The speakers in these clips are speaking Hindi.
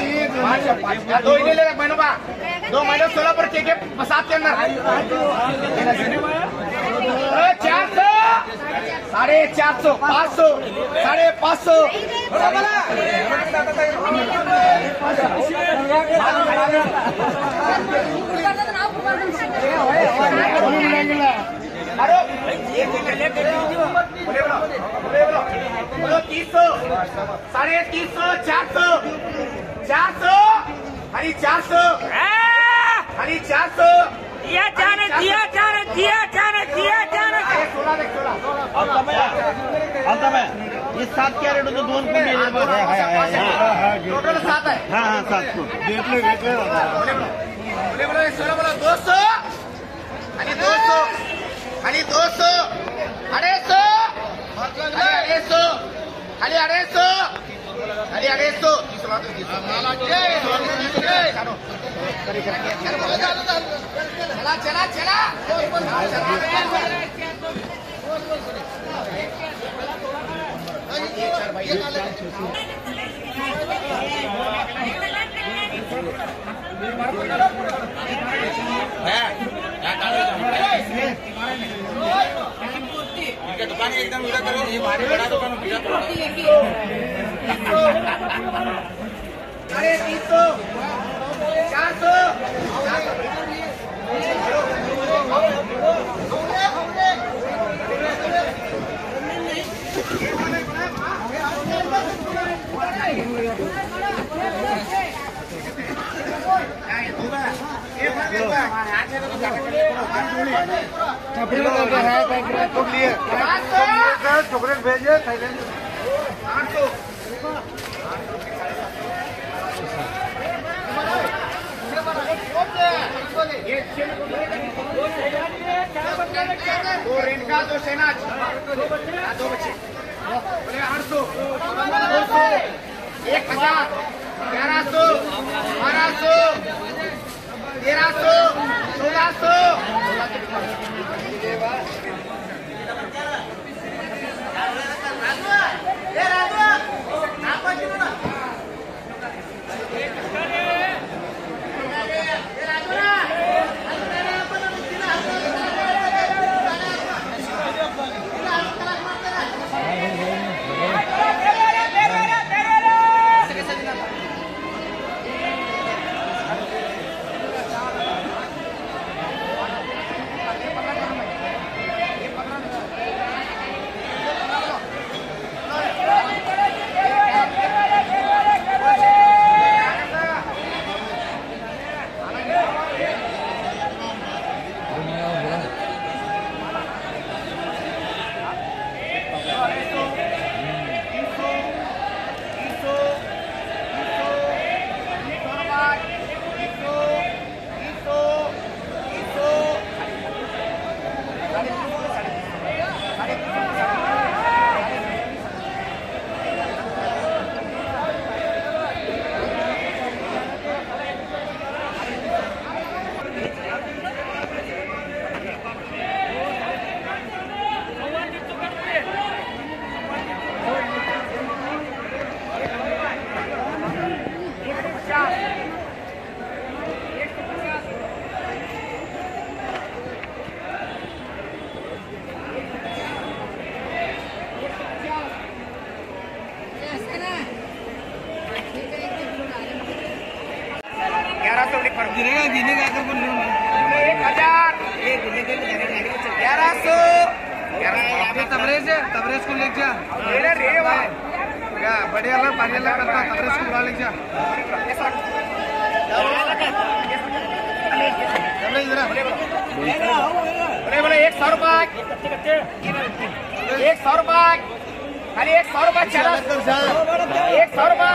दो इन्हें ले महीनों बा 2 महीनों 16 पर के 7 के अंदर 400 450 500 550 300 350 400 400 हरी 400 हरी 400 दिया जाने 16 ये 7 क्या रेट तो 2 टोटल 7 है। हाँ 7 को बोले 16 बोला 200 हरी 200 हरी 200 250 हरी 250 हरी 250 चला चला दुकान एकदम उधर करो ये बाहर बड़ा दुकान अरे 300 400 चॉकलेट भेजे थाईलैंड 800 दो रेणुका 2 शहनाज 2 बच्चे बोले 800 1000 1100 1200 1300 1400 तबरेज को ले जा बढ़िया लग पानी लग करता तबरेज को बुला ले जा बोले 100 रुपए 100 रुपए खाली 100 रुपए चला 100 रुपए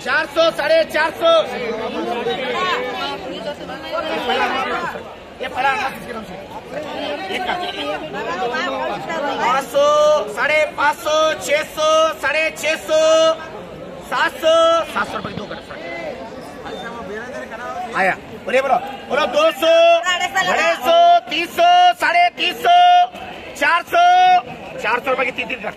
400, 450। ये पहला 500, 550, 600, 650, 700, 700 रुपए की 2 कर आया। बोलो बोलो 200, 250, 300, 350, 400, 400 रुपए की 3 कर।